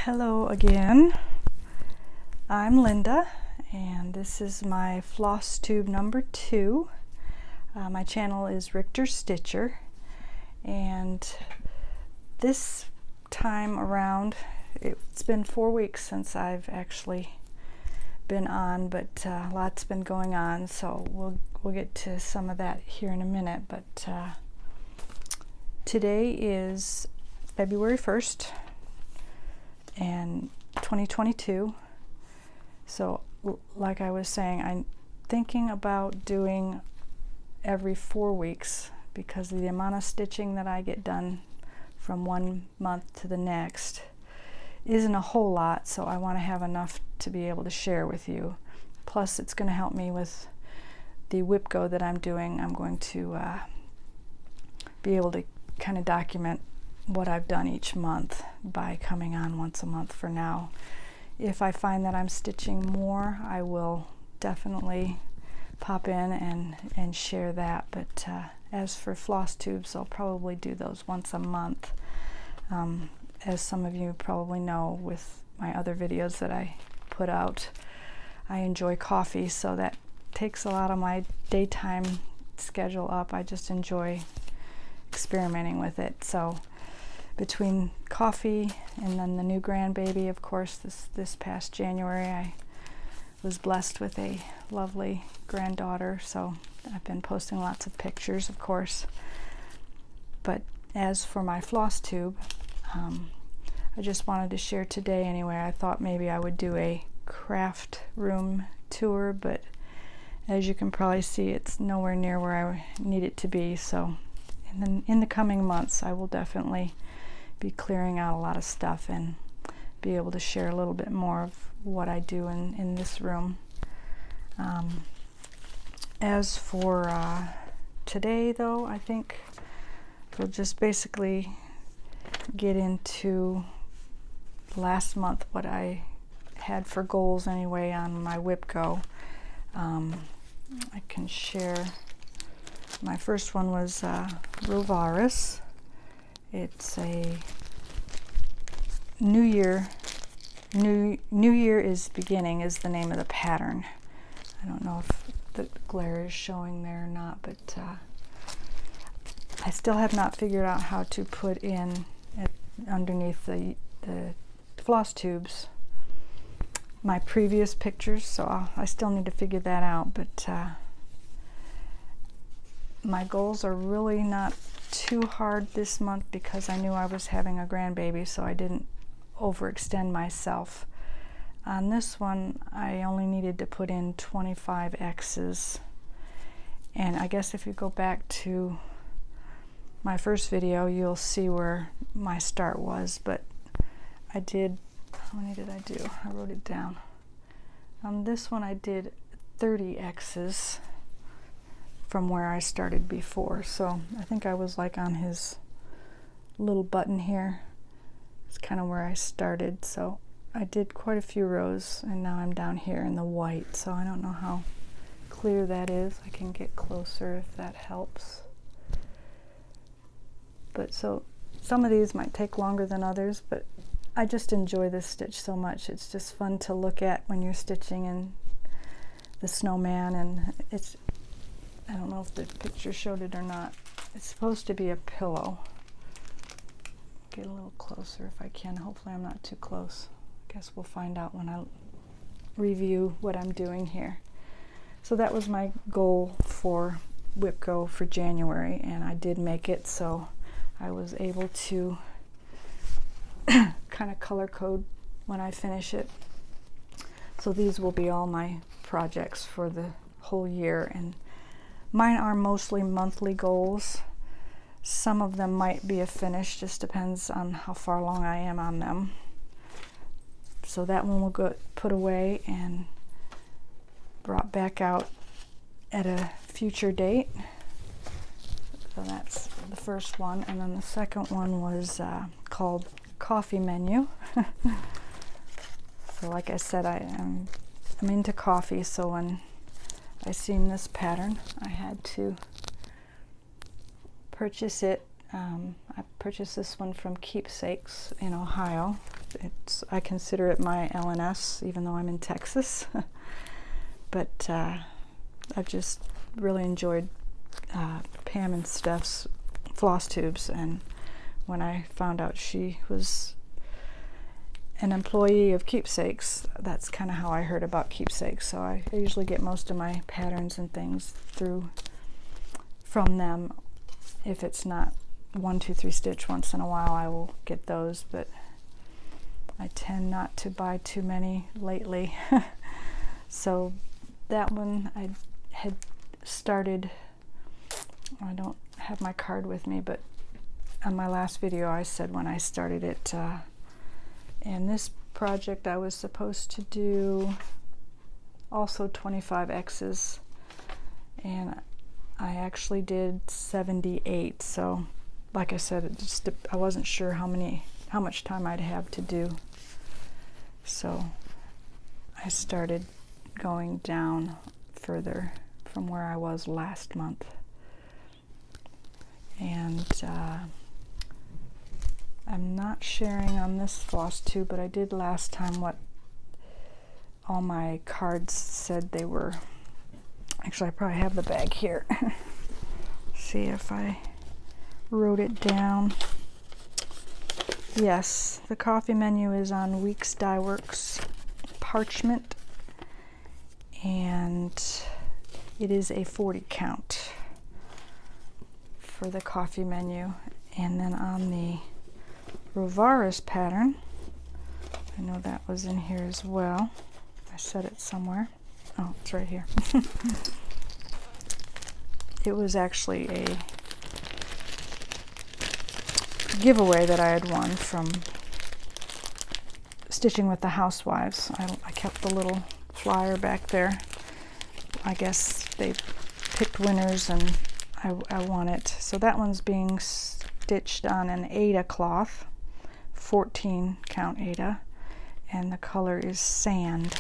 Hello again. I'm Linda and this is my Flosstube number 2. My channel is Richter Stitcher, and this time around it's been 4 weeks since I've actually been on, but lots been going on, so we'll get to some of that here in a minute. But today is February 1st and 2022. So like I was saying, I'm thinking about doing every 4 weeks because of the amount of stitching that I get done from 1 month to the next isn't a whole lot, so I want to have enough to be able to share with you. Plus it's going to help me with the whip go that I'm doing. I'm going to be able to kind of document what I've done each month by coming on once a month for now. If I find that I'm stitching more, I will definitely pop in and share that, but as for floss tubes, I'll probably do those once a month. As some of you probably know with my other videos that I put out, I enjoy coffee, so that takes a lot of my daytime schedule up. I just enjoy experimenting with it. So between coffee and then the new grandbaby, of course, this past January I was blessed with a lovely granddaughter, so I've been posting lots of pictures, of course. But as for my floss tube, I just wanted to share today anyway. I thought maybe I would do a craft room tour, but as you can probably see, it's nowhere near where I need it to be. So in the coming months, I will definitely be clearing out a lot of stuff and be able to share a little bit more of what I do in this room. As for today, though, I think we'll just basically get into last month, what I had for goals anyway on my whip go. I can share. My first one was Rovaris. It's a New Year is beginning is the name of the pattern. I don't know if the glare is showing there or not, but I still have not figured out how to put in underneath the floss tubes my previous pictures, so I still need to figure that out. But my goals are really not too hard this month because I knew I was having a grandbaby, so I didn't overextend myself. On this one, I only needed to put in 25 X's, and I guess if you go back to my first video, you'll see where my start was. But I did, how many did I do? I wrote it down. On this one I did 30 X's from where I started before, so I think I was like on his little button here. It's kind of where I started, so I did quite a few rows, and now I'm down here in the white, so I don't know how clear that is. I can get closer if that helps. But so some of these might take longer than others, but I just enjoy this stitch so much. It's just fun to look at when you're stitching in the snowman, and it's, I don't know if the picture showed it or not. It's supposed to be a pillow. Get a little closer if I can. Hopefully I'm not too close. I guess we'll find out when I review what I'm doing here. So that was my goal for whip go for January, and I did make it, so I was able to kind of color code when I finish it. So these will be all my projects for the whole year, and mine are mostly monthly goals. Some of them might be a finish, just depends on how far along I am on them. So that one will go put away and brought back out at a future date. So that's the first one, and then the second one was called Coffee Menu. So like I said, I'm into coffee, so when I seen this pattern, I had to purchase it. I purchased this one from Keepsakes in Ohio. I consider it my LNS, even though I'm in Texas. But I've just really enjoyed Pam and Steph's Flosstubes, and when I found out she was an employee of Keepsakes, that's kind of how I heard about Keepsakes. So I usually get most of my patterns and things from them. If it's not 1, 2, 3 Stitch, once in a while I will get those, but I tend not to buy too many lately. So that one I had started, I don't have my card with me, but on my last video I said when I started it. And this project I was supposed to do also 25 X's, and I actually did 78. So like I said, I wasn't sure how much time I'd have to do. So I started going down further from where I was last month. And I'm not sharing on this Flosstube, but I did last time what all my cards said they were. Actually, I probably have the bag here. See if I wrote it down. Yes, the coffee menu is on Weeks Dye Works parchment, and it is a 40 count for the coffee menu. And then on the Rovaris pattern, I know that was in here as well. I set it somewhere. Oh, it's right here. It was actually a giveaway that I had won from Stitching with the Housewives. I kept the little flyer back there. I guess they picked winners and I won it. So that one's being stitched on an Aida cloth, 14 count Aida, and the color is sand.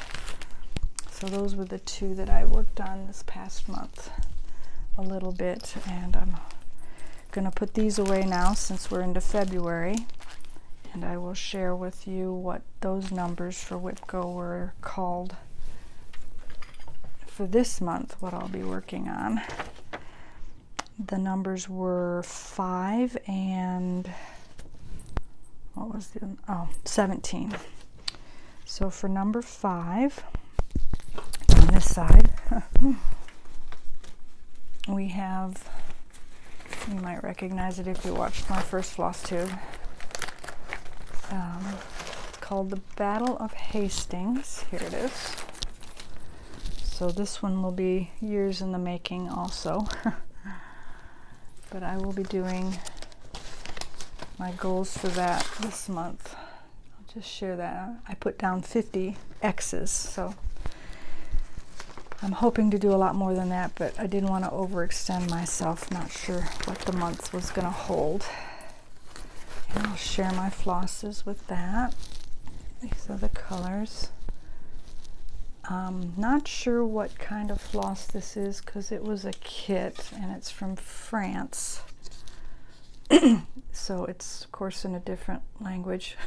So those were the two that I worked on this past month a little bit, and I'm going to put these away now since we're into February, and I will share with you what those numbers for WhipGo were called for this month, what I'll be working on. The numbers were 5 and what was the, 17. So for number 5, on this side, we have, you might recognize it if you watched my first Flosstube. It's called the Battle of Hastings. Here it is. So this one will be years in the making also. But I will be doing my goals for that this month. I'll just share that. I put down 50 X's, so I'm hoping to do a lot more than that, but I didn't want to overextend myself. Not sure what the month was going to hold. And I'll share my flosses with that. These are the colors. Not sure what kind of floss this is because it was a kit and it's from France. So it's of course in a different language.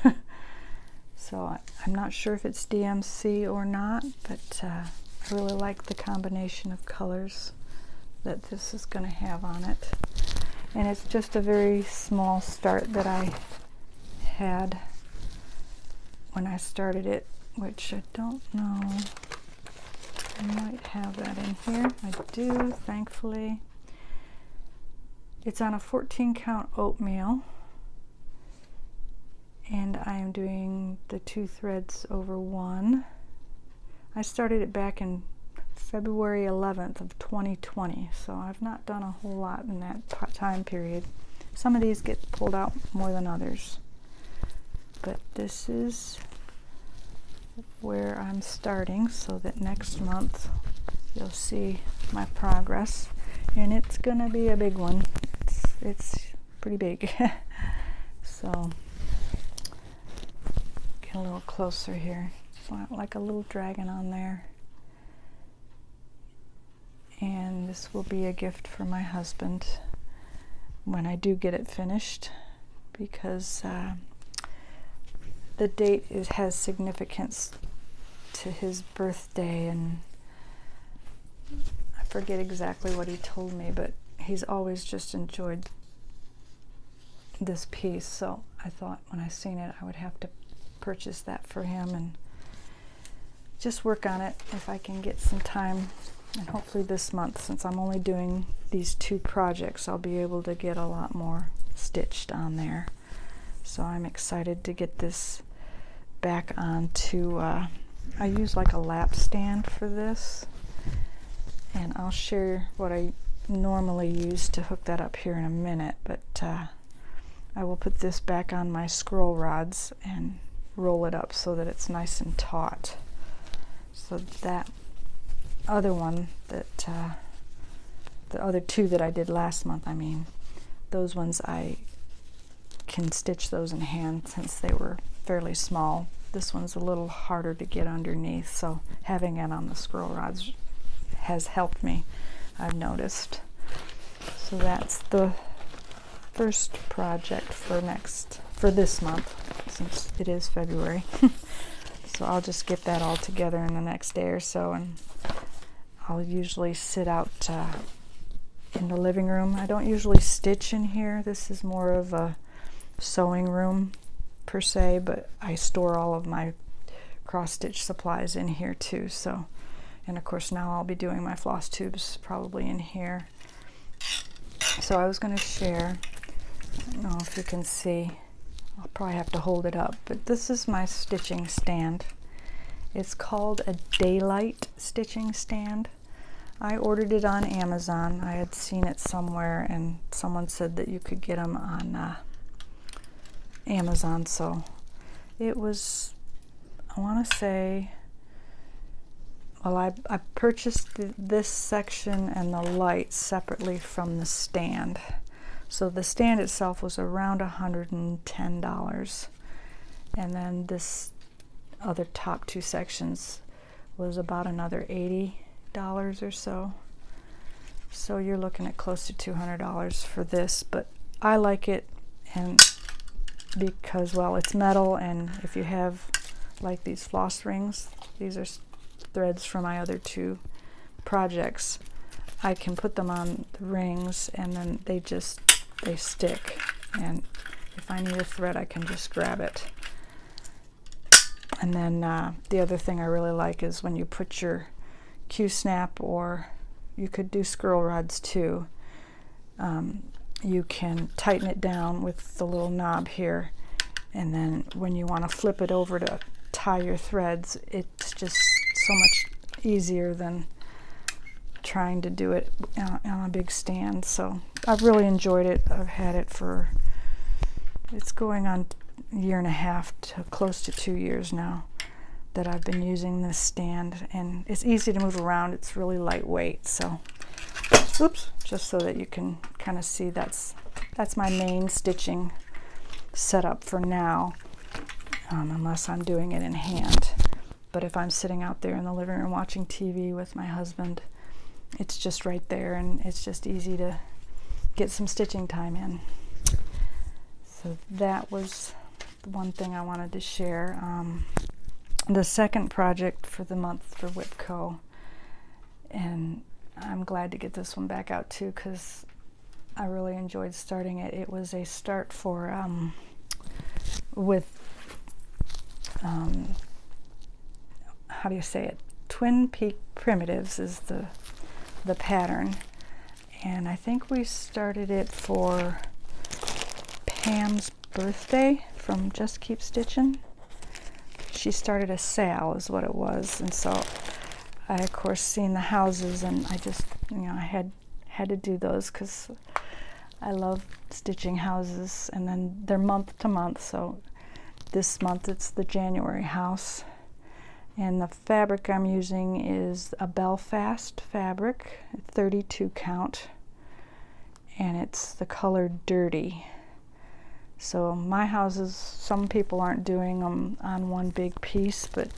So I'm not sure if it's DMC or not, but I really like the combination of colors that this is going to have on it. And it's just a very small start that I had when I started it, which I don't know. I might have that in here. I do, thankfully. It's on a 14 count oatmeal, and I am doing the 2 threads over 1. I started it back in February 11th of 2020, so I've not done a whole lot in that time period. Some of these get pulled out more than others, but this is where I'm starting, so that next month you'll see my progress, and it's gonna be a big one. It's pretty big. So get a little closer here. Like a little dragon on there, and this will be a gift for my husband when I do get it finished. because the date has significance to his birthday, and I forget exactly what he told me, but he's always just enjoyed this piece, so I thought when I seen it I would have to purchase that for him and just work on it if I can get some time. And hopefully this month, since I'm only doing these 2 projects, I'll be able to get a lot more stitched on there. So I'm excited to get this back onto, I use like a lap stand for this, and I'll share what I normally use to hook that up here in a minute, but I will put this back on my scroll rods and roll it up so that it's nice and taut. So that other one that the other 2 that I did last month, I mean, those ones I can stitch those in hand since they were fairly small. This one's a little harder to get underneath, so having it on the scroll rods has helped me, I've noticed. So that's the first project for this month, since it is February. So I'll just get that all together in the next day or so, and I'll usually sit out in the living room. I don't usually stitch in here. This is more of a sewing room per se, but I store all of my cross-stitch supplies in here too. So, and of course now I'll be doing my floss tubes probably in here. So I was going to share, I don't know if you can see, I'll probably have to hold it up, but this is my stitching stand. It's called a daylight stitching stand. I ordered it on Amazon. I had seen it somewhere and someone said that you could get them on Amazon, so it was, I want to say, well, I purchased this section and the lights separately from the stand. So the stand itself was around $110, and then this other top 2 sections was about another $80 or so. So you're looking at close to $200 for this, but I like it, and because, well, it's metal, and if you have like these floss rings, these are threads from my other 2 projects, I can put them on the rings and then they stick, and if I need a thread I can just grab it. And then the other thing I really like is when you put your Q-snap, or you could do skirl rods too, you can tighten it down with the little knob here, and then when you want to flip it over to tie your threads, it's just so much easier than trying to do it on a big stand. So I've really enjoyed it. I've had it for, it's going on a year and a half to close to 2 years now that I've been using this stand, and it's easy to move around. It's really lightweight. So oops, just so that you can kind of see, that's my main stitching setup for now, unless I'm doing it in hand. But if I'm sitting out there in the living room watching TV with my husband, it's just right there, and it's just easy to get some stitching time in. So that was the one thing I wanted to share. The second project for the month for WIPCO, and I'm glad to get this one back out too, because I really enjoyed starting it. It was a start for with how do you say it? Twin Peak Primitives is the pattern, and I think we started it for Pam's birthday from Just Keep Stitchin'. She started a sale is what it was, and so I of course seen the houses, and I just, I had to do those because I love stitching houses, and then they're month to month. So this month it's the January house, and the fabric I'm using is a Belfast fabric, 32 count, and it's the color Dirty. So my houses, some people aren't doing them on one big piece, but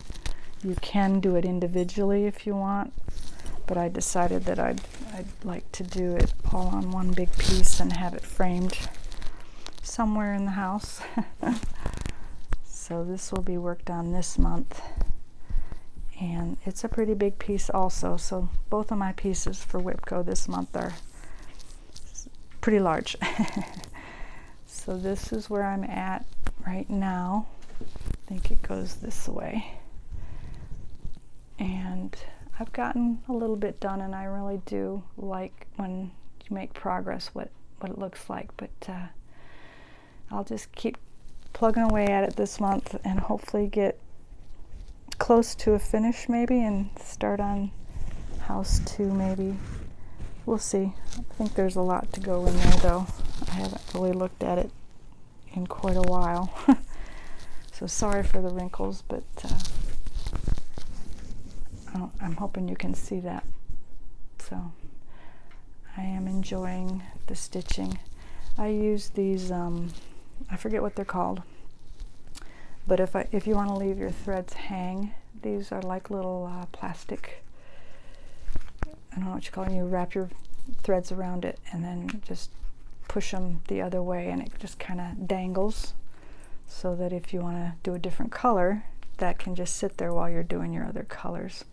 you can do it individually if you want. But I decided that I'd like to do it all on one big piece and have it framed. somewhere in the house. So this will be worked on this month. And it's a pretty big piece also. So both of my pieces for WIPCO this month are pretty large. So this is where I'm at right now. I think it goes this way. And I've gotten a little bit done, and I really do like when you make progress what it looks like. But I'll just keep plugging away at it this month and hopefully get close to a finish maybe and start on house 2 maybe. We'll see. I think there's a lot to go in there though. I haven't really looked at it in quite a while. So sorry for the wrinkles, but I'm hoping you can see that. So I am enjoying the stitching. I use these, I forget what they're called, but if you want to leave your threads hang, these are like little plastic, I don't know what you call them, you wrap your threads around it and then just push them the other way and it just kind of dangles, so that if you want to do a different color, that can just sit there while you're doing your other colors.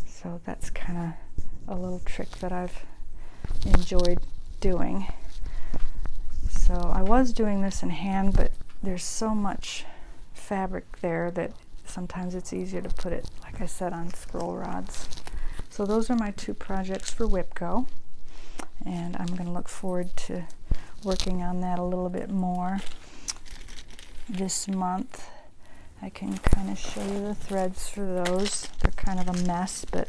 So that's kind of a little trick that I've enjoyed doing. So I was doing this in hand, but there's so much fabric there that sometimes it's easier to put it, like I said, on scroll rods. So those are my 2 projects for WIPCO, and I'm going to look forward to working on that a little bit more this month. I can kind of show you the threads for those. They're kind of a mess, but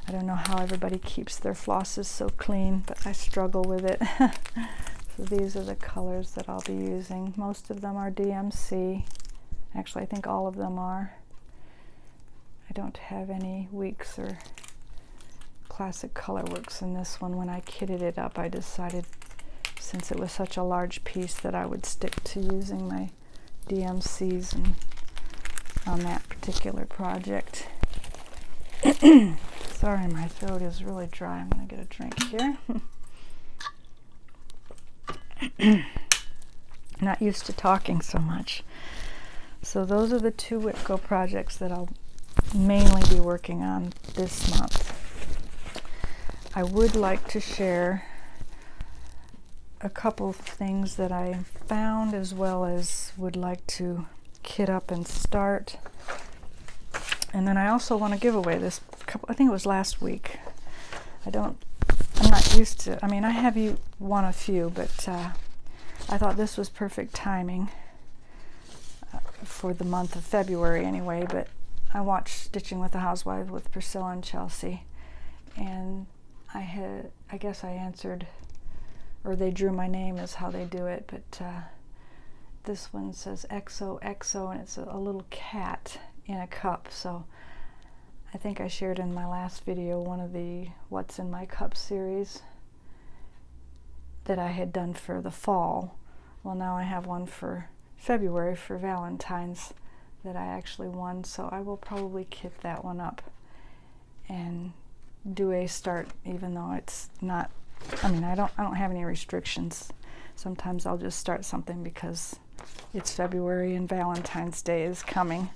I don't know how everybody keeps their flosses so clean, but I struggle with it. So these are the colors that I'll be using. Most of them are DMC. Actually, I think all of them are. I don't have any Weeks or Classic Colorworks in this one. When I kitted it up, I decided, since it was such a large piece, that I would stick to using my DMCs on that particular project. Sorry, my throat is really dry. I'm going to get a drink here. Not used to talking so much. So those are the 2 WIPCO projects that I'll mainly be working on this month. I would like to share a couple of things that I found, as well as would like to kit up and start. And then I also want to give away this couple, I think it was last week. I'm not used to, I mean, I have won a few, but I thought this was perfect timing for the month of February anyway. But I watched Stitching with the Housewives with Priscilla and Chelsea, and I guess I answered, or they drew my name is how they do it, but this one says XOXO, and it's a little cat in a cup. So I think I shared in my last video one of the What's in My Cup series that I had done for the fall. Well, now I have one for February for Valentine's that I actually won, so I will probably kit that one up and do a start, even though it's not, I mean, I don't have any restrictions. Sometimes I'll just start something because it's February and Valentine's Day is coming.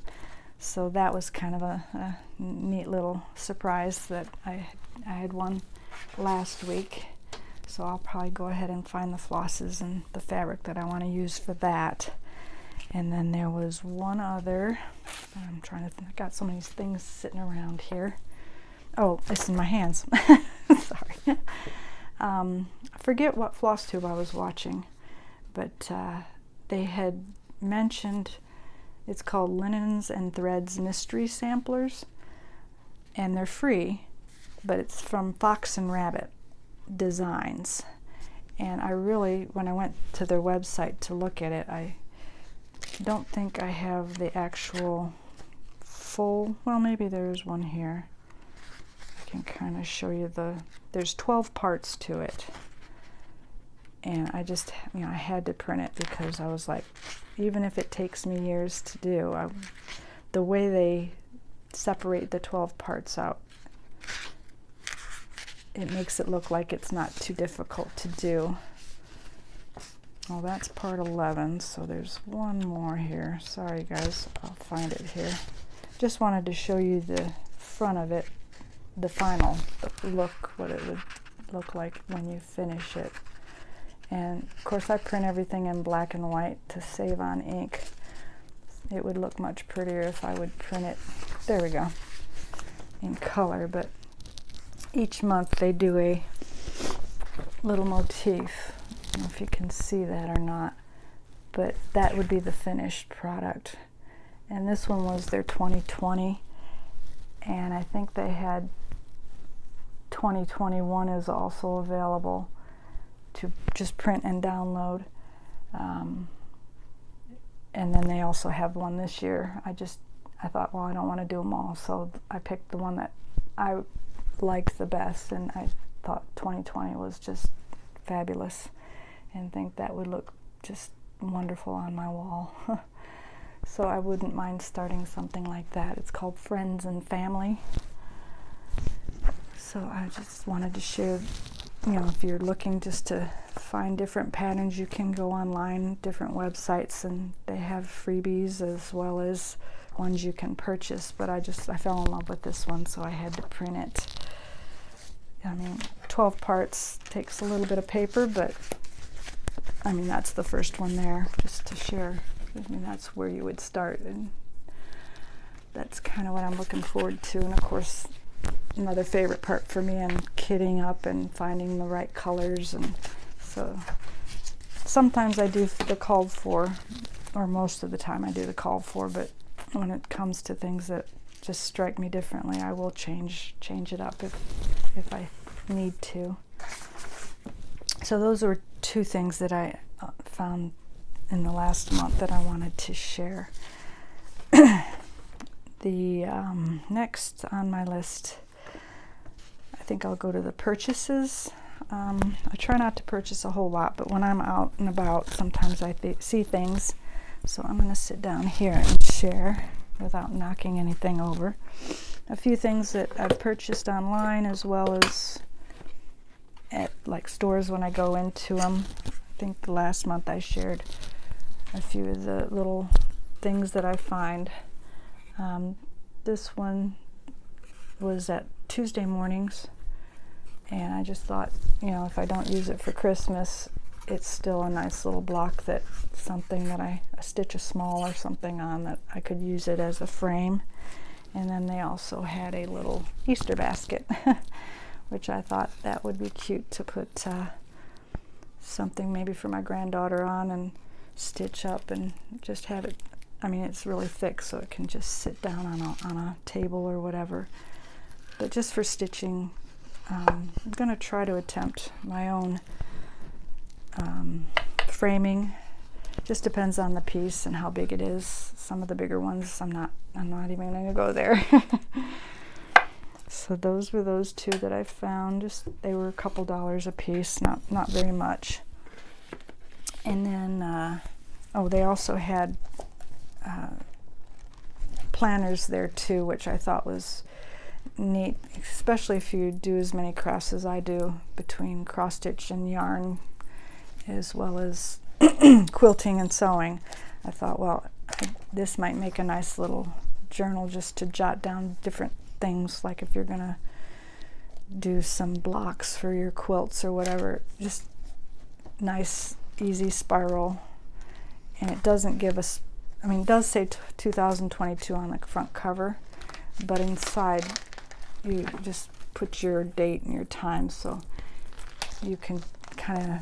So that was kind of a neat little surprise that I had won last week. So I'll probably go ahead and find the flosses and the fabric that I want to use for that. And then there was one other, I'm trying to think, I got so many things sitting around here. Oh, it's in my hands. Sorry. I forget what Flosstube I was watching, but they had mentioned, it's called Linens and Threads Mystery Samplers, and they're free, but it's from Fox and Rabbit Designs. And I really, when I went to their website to look at it, I don't think I have the actual full, well, maybe there's one here. I can kind of show you there's 12 parts to it. And I just, I had to print it because I was like, even if it takes me years to do, the way they separate the 12 parts out, it makes it look like it's not too difficult to do. Well, that's part 11, so there's one more here. Sorry guys, I'll find it here. Just wanted to show you the front of it, the final look, what it would look like when you finish it. And of course I print everything in black and white to save on ink. It would look much prettier if I would print it, there we go, in color, but each month they do a little motif. I don't know if you can see that or not, but that would be the finished product. And this one was their 2020, and I think they had 2021 is also available to just print and download. And then they also have one this year. I thought, well, I don't want to do them all, so I picked the one that I liked the best, and I thought 2020 was just fabulous, and think that would look just wonderful on my wall. So I wouldn't mind starting something like that. It's called Friends and Family. So I just wanted to share, you know, if you're looking just to find different patterns, you can go online, different websites, and they have freebies as well as ones you can purchase. But I fell in love with this one, so I had to print it. I mean, 12 parts takes a little bit of paper, but I mean, that's the first one there, just to share. I mean, that's where you would start, and that's kind of what I'm looking forward to. And of course, another favorite part for me, and kitting up and finding the right colors. And so sometimes I do the called for, or most of the time I do the called for, but when it comes to things that just strike me differently, I will change it up if I need to. So those were two things that I found in the last month that I wanted to share. The next on my list, I think I'll go to the purchases. I try not to purchase a whole lot, but when I'm out and about, sometimes I see things. So I'm going to sit down here and share without knocking anything over. A few things that I've purchased online, as well as at like stores when I go into them. I think the last month I shared a few of the little things that I find. This one was at Tuesday mornings, and I just thought, you know, if I don't use it for Christmas, it's still a nice little block, that something that I stitch a small or something on, that I could use it as a frame. And then they also had a little Easter basket, which I thought that would be cute to put something maybe for my granddaughter on and stitch up and just have it. I mean, it's really thick, so it can just sit down on a table or whatever. But just for stitching, I'm going to try to attempt my own framing. Just depends on the piece and how big it is. Some of the bigger ones, I'm not even going to go there. So those were those two that I found. They were a couple dollars a piece, not very much. And then they also had planners there too, which I thought was neat, especially if you do as many crafts as I do, between cross stitch and yarn, as well as quilting and sewing. I thought, well, this might make a nice little journal just to jot down different things, like if you're gonna do some blocks for your quilts or whatever. Just nice, easy spiral. And it doesn't give us, I mean, it does say 2022 on the front cover, but inside you just put your date and your time, so you can kind of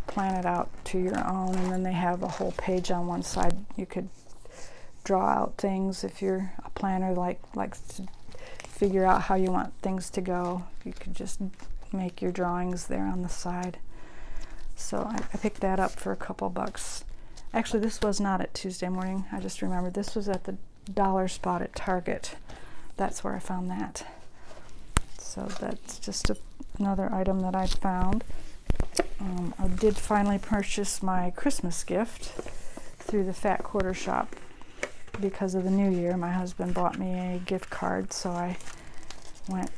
plan it out to your own. And then they have a whole page on one side. You could draw out things if you're a planner likes to figure out how you want things to go. You could just make your drawings there on the side. So I picked that up for a couple bucks. Actually, this was not at Tuesday morning. I just remembered this was at the dollar spot at Target. That's where I found that. So that's just another item that I found. I did finally purchase my Christmas gift through the Fat Quarter Shop because of the new year. My husband bought me a gift card, so I went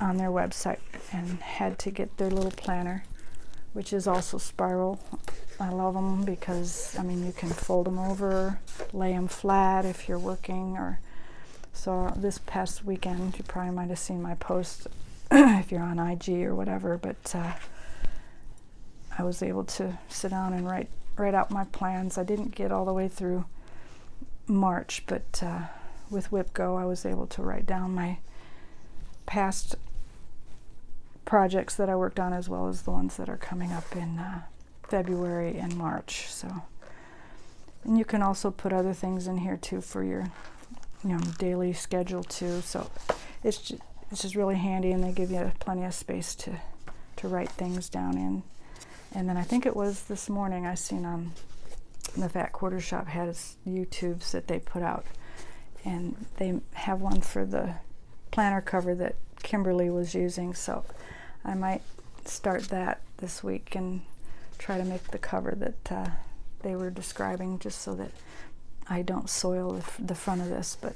on their website and had to get their little planner which is also spiral. I love them because, I mean, you can fold them over, lay them flat if you're working. Or so this past weekend, you probably might have seen my post if you're on IG or whatever, but I was able to sit down and write out my plans. I didn't get all the way through March, but with WhipGo I was able to write down my past projects that I worked on, as well as the ones that are coming up in February and March. So, and you can also put other things in here too for your, you know, daily schedule too. So it's just really handy, and they give you plenty of space to write things down in. And then I think it was this morning I seen on the Fat Quarter Shop has YouTubes that they put out, and they have one for the planner cover that Kimberly was using. So I might start that this week and try to make the cover that they were describing, just so that I don't soil the front of this. But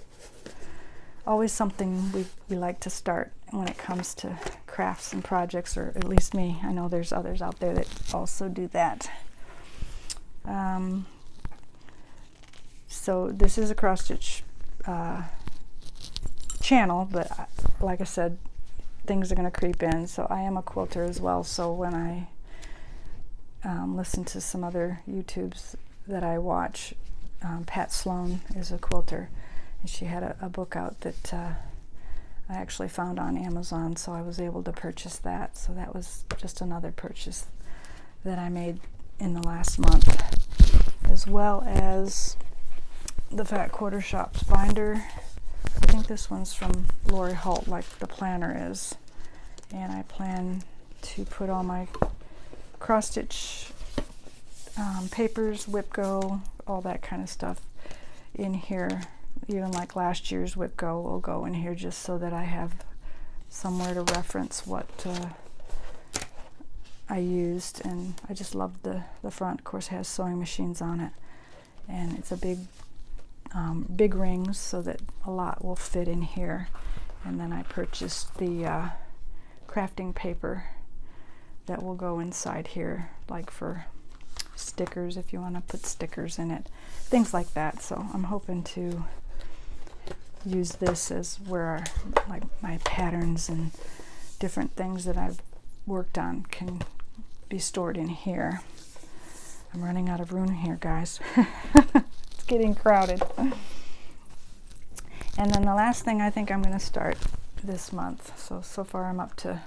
always something we like to start when it comes to crafts and projects, or at least me. I know there's others out there that also do that. So this is a cross-stitch channel, but like I said, things are going to creep in. So I am a quilter as well, so when I listen to some other YouTubes that I watch, Pat Sloan is a quilter, and she had a book out that I actually found on Amazon, so I was able to purchase that. So that was just another purchase that I made in the last month, as well as the Fat Quarter Shop's binder. I think this one's from Lori Holt, like the planner is, and I plan to put all my cross-stitch papers, WhipGo, all that kind of stuff in here. Even like last year's WhipGo will go in here, just so that I have somewhere to reference what I used. And I just love the front. Of course, has sewing machines on it, and it's a big rings, so that a lot will fit in here. And then I purchased the crafting paper that will go inside here, like for stickers, if you want to put stickers in it, things like that. So I'm hoping to use this as where like my patterns and different things that I've worked on can be stored in here. I'm running out of room here, guys. It's getting crowded. And then the last thing I think I'm going to start this month, so far I'm up to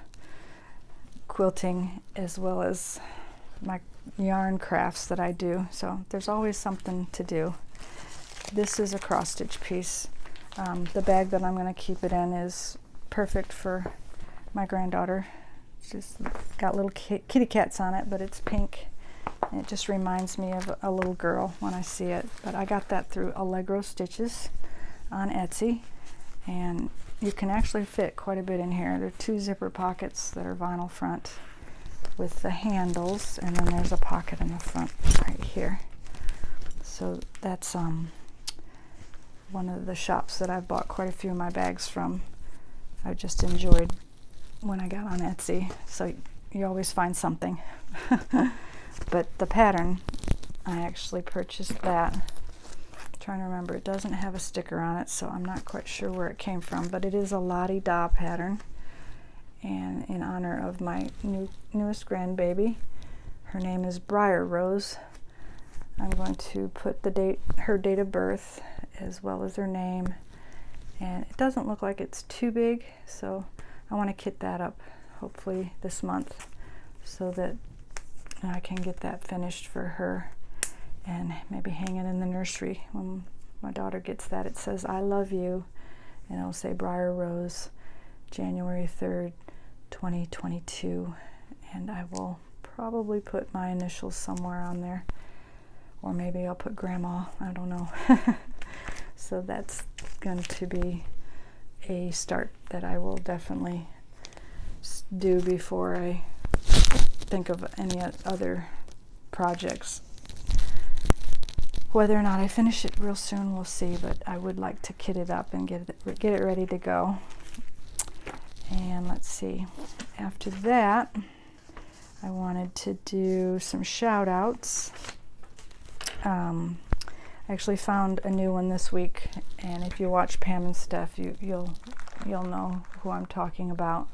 quilting as well as my yarn crafts that I do, so there's always something to do. This is a cross stitch piece. The bag that I'm going to keep it in is perfect for my granddaughter. She's got little kitty cats on it, but it's pink. And it just reminds me of a little girl when I see it. But I got that through Allegro Stitches on Etsy, and you can actually fit quite a bit in here. There are 2 zipper pockets that are vinyl front with the handles, and then there's a pocket in the front right here. So that's one of the shops that I've bought quite a few of my bags from. I just enjoyed when I got on Etsy, so you always find something. But the pattern, I actually purchased that. I'm trying to remember, it doesn't have a sticker on it, so I'm not quite sure where it came from, but it is a LaDiDa pattern, and in honor of my newest grandbaby, her name is Briar Rose. I'm going to put her date of birth, as well as her name, and it doesn't look like it's too big, so I want to kit that up hopefully this month, so that I can get that finished for her and maybe hang it in the nursery. When my daughter gets that, it says "I love you," and it'll say Briar Rose, January 3rd, 2022, and I will probably put my initials somewhere on there, or maybe I'll put Grandma, I don't know. So that's going to be a start that I will definitely do before I think of any other projects. Whether or not I finish it real soon, we'll see, but I would like to kit it up and get it ready to go. And let's see, after that, I wanted to do some shout outs. I actually found a new one this week, and if you watch Pam and Steph, you'll know who I'm talking about.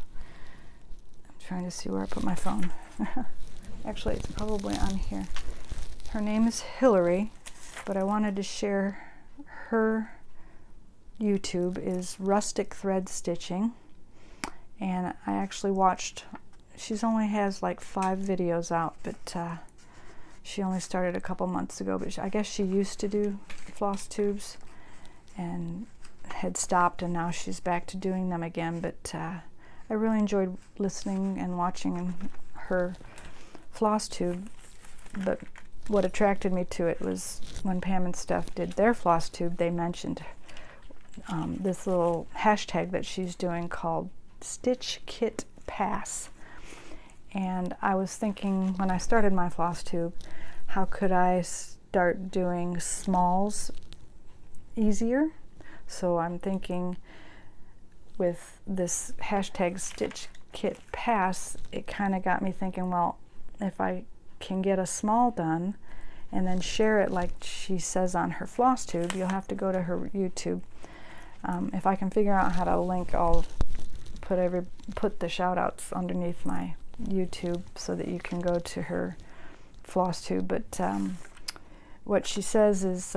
I'm trying to see where I put my phone. Actually, it's probably on here. Her name is Hillary, but I wanted to share her YouTube is Rustic Thread Stitching, and I actually watched, she's only has like 5 videos out, but she only started a couple months ago, but I guess she used to do floss tubes and had stopped, and now she's back to doing them again. But I really enjoyed listening and watching her floss tube. But what attracted me to it was when Pam and Steph did their floss tube, they mentioned this little hashtag that she's doing called Stitch Kit Pass. And I was thinking when I started my floss tube, how could I start doing smalls easier? So I'm thinking with this hashtag Stitch Kit Pass, it kind of got me thinking, well, if I can get a small done and then share it like she says on her floss tube, you'll have to go to her YouTube. If I can figure out how to link, I'll put the shout outs underneath my YouTube so that you can go to her floss tube. But what she says is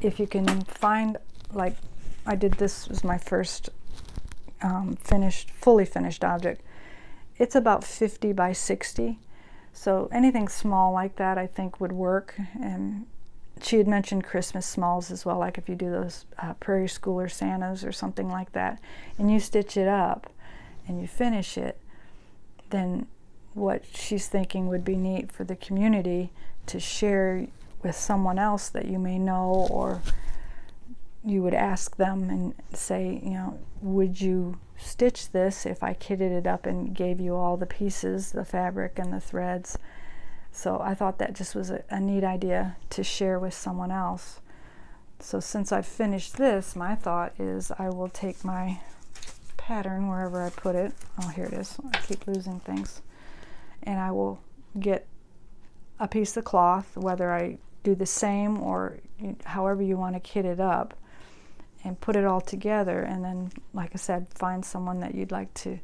if you can find, like I did, this was my first fully finished object. It's about 50 by 60, so anything small like that I think would work. And she had mentioned Christmas smalls as well, like if you do those Prairie Schooler Santas or something like that, and you stitch it up and you finish it, then what she's thinking would be neat for the community to share with someone else that you may know, or you would ask them and say, you know, would you stitch this if I kitted it up and gave you all the pieces, the fabric and the threads? So I thought that just was a neat idea to share with someone else. So since I've finished this, my thought is I will take my pattern wherever I put it. Oh, here it is. I keep losing things. And I will get a piece of cloth, whether I do the same or however you want to kit it up, and put it all together, and then, like I said, find someone that you'd like to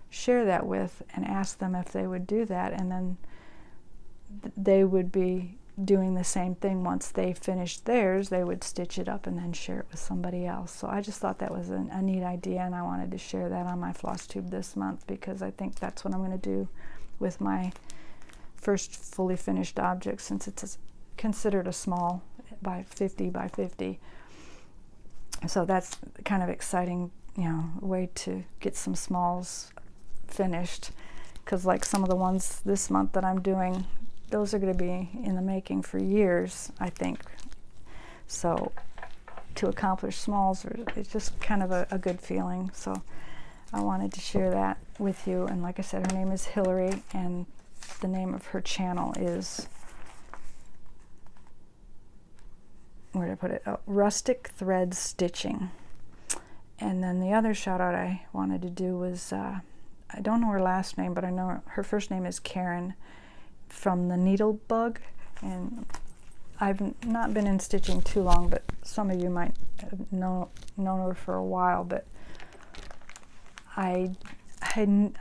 share that with and ask them if they would do that, and then they would be doing the same thing. Once they finished theirs, they would stitch it up and then share it with somebody else. So I just thought that was a neat idea, and I wanted to share that on my floss tube this month, because I think that's what I'm going to do with my first fully finished object, since it's considered a small by 50 by 50. So that's kind of exciting, you know, way to get some smalls finished, because like some of the ones this month that I'm doing, those are going to be in the making for years, I think. So to accomplish smalls, it's just kind of a good feeling. So I wanted to share that with you. And like I said, her name is Hillary, and the name of her channel is, where did I put it? Oh, Rustic Thread Stitching. And then the other shout out I wanted to do was, I don't know her last name, but I know her first name is Karen, from the Needle Bug. And I've not been in stitching too long, but some of you might have known her for a while. But I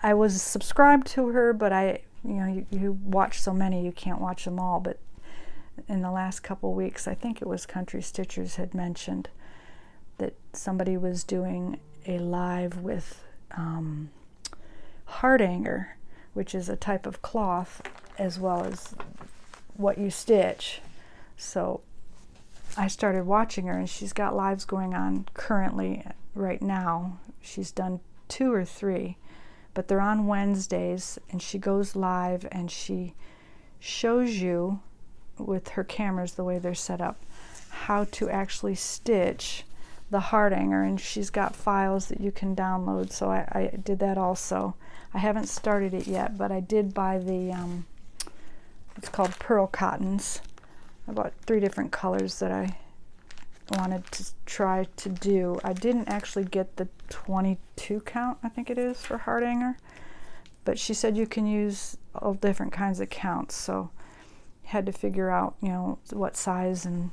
was subscribed to her, but you watch so many, you can't watch them all. But in the last couple weeks, I think it was Country Stitchers had mentioned that somebody was doing a live with Hardanger, which is a type of cloth as well as what you stitch. So I started watching her, and she's got lives going on currently right now. She's done 2 or 3, but they're on Wednesdays, and she goes live and she shows you with her cameras, the way they're set up, how to actually stitch the Hardanger, and she's got files that you can download. So I did that also. I haven't started it yet, but I did buy the it's called Pearl Cottons. I bought 3 different colors that I wanted to try to do. I didn't actually get the 22 count, I think it is, for Hardanger, but she said you can use all different kinds of counts, so had to figure out, you know, what size and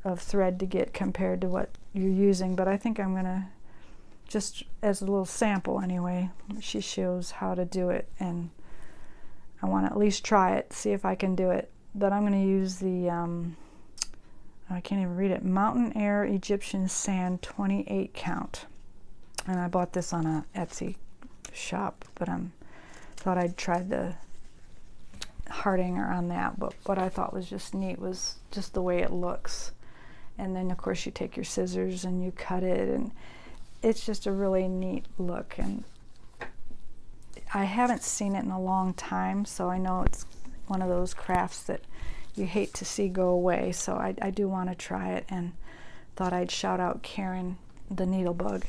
of thread to get compared to what you're using. But I think I'm gonna, just as a little sample anyway, she shows how to do it, and I want to at least try it, see if I can do it. But I'm going to use the I can't even read it, Mountain Air Egyptian Sand 28 count, and I bought this on a Etsy shop, but thought I'd try the Hardanger on that. But what I thought was just neat was just the way it looks, and then of course you take your scissors and you cut it, and it's just a really neat look. And I haven't seen it in a long time, so I know it's one of those crafts that you hate to see go away, so I do want to try it, and thought I'd shout out Karen the Needlebug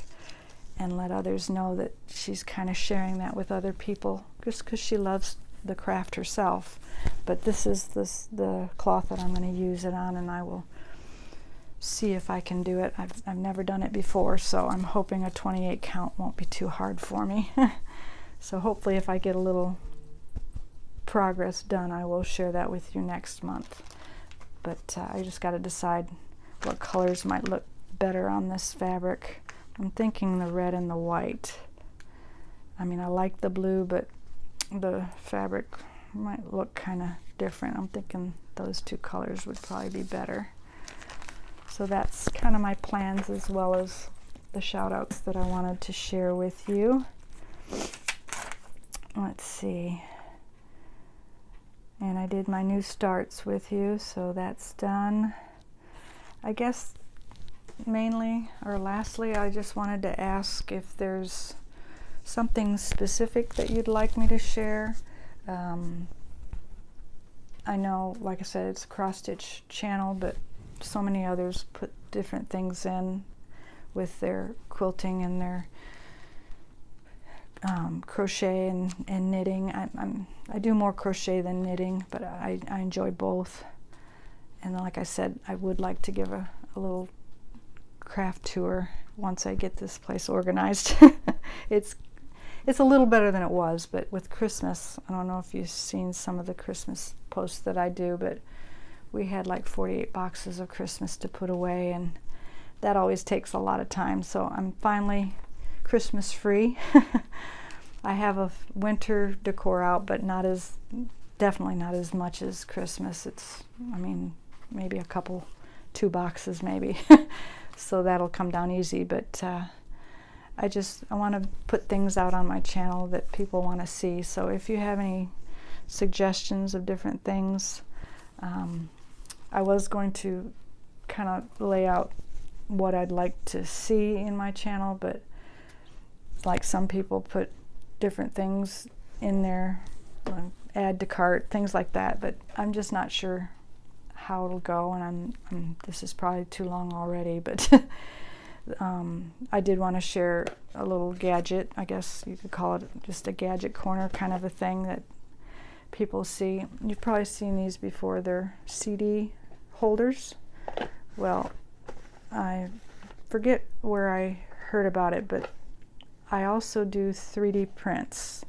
and let others know that she's kind of sharing that with other people, just because she loves the craft herself. But this is the cloth that I'm going to use it on, and I will see if I can do it. I've never done it before, so I'm hoping a 28 count won't be too hard for me. So hopefully if I get a little progress done, I will share that with you next month. But I just got to decide what colors might look better on this fabric. I'm thinking the red and the white. I mean, I like the blue, but the fabric might look kind of different. I'm thinking those two colors would probably be better. So that's kind of my plans, as well as the shout outs that I wanted to share with you. Let's see. And I did my new starts with you, so that's done. I guess mainly, or lastly, I just wanted to ask if there's something specific that you'd like me to share. I know, like I said, it's a Crosstitch channel, but so many others put different things in with their quilting and their crochet and knitting. I do more crochet than knitting, but I enjoy both. And like I said, I would like to give a little craft tour once I get this place organized. It's a little better than it was, but with Christmas, I don't know if you've seen some of the Christmas posts that I do, but we had like 48 boxes of Christmas to put away, and that always takes a lot of time. So I'm finally Christmas free. I have a winter decor out, but definitely not as much as Christmas. It's, I mean, maybe 2 boxes maybe. So that'll come down easy, but I want to put things out on my channel that people want to see. So if you have any suggestions of different things, I was going to kind of lay out what I'd like to see in my channel, but like some people put different things in there, add to cart, things like that, but I'm just not sure how it'll go, and this is probably too long already, but I did want to share a little gadget, I guess you could call it just a gadget corner kind of a thing that people see. You've probably seen these before. They're CD holders. Well, I forget where I heard about it, but I also do 3D prints,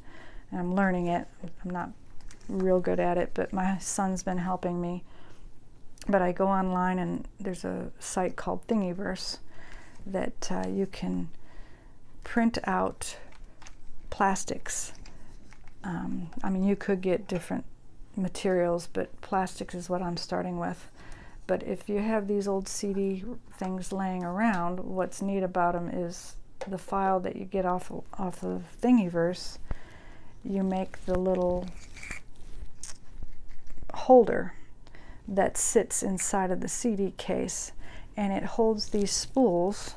and I'm learning it. I'm not real good at it, but my son's been helping me. But I go online, and there's a site called Thingiverse that you can print out plastics. I mean, you could get different materials, but plastics is what I'm starting with. But if you have these old CD things laying around, what's neat about them is the file that you get off of Thingiverse, you make the little holder that sits inside of the CD case, and it holds these spools,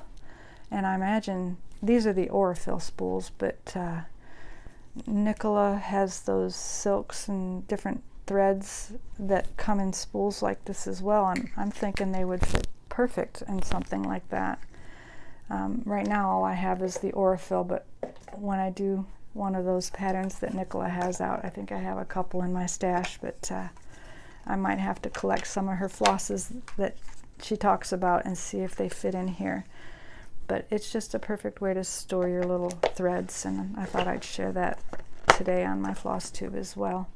and I imagine these are the Aurifil spools, but Nicola has those silks and different threads that come in spools like this as well, and I'm thinking they would fit perfect in something like that. Right now all I have is the Aurifil, but when I do one of those patterns that Nicola has out, I think I have a couple in my stash, but I might have to collect some of her flosses that she talks about and see if they fit in here. But it's just a perfect way to store your little threads, and I thought I'd share that today on my Flosstube as well.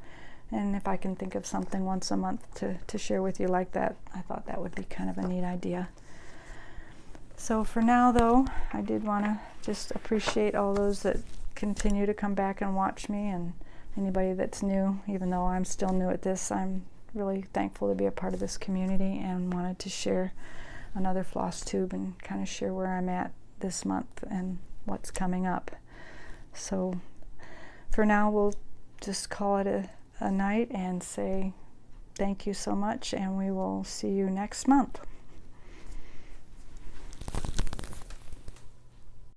And if I can think of something once a month to share with you like that, I thought that would be kind of a neat idea. So for now, though, I did want to just appreciate all those that continue to come back and watch me, and anybody that's new. Even though I'm still new at this, I'm really thankful to be a part of this community and wanted to share another Flosstube and kind of share where I'm at this month and what's coming up. So for now, we'll just call it a night and say thank you so much, and we will see you next month.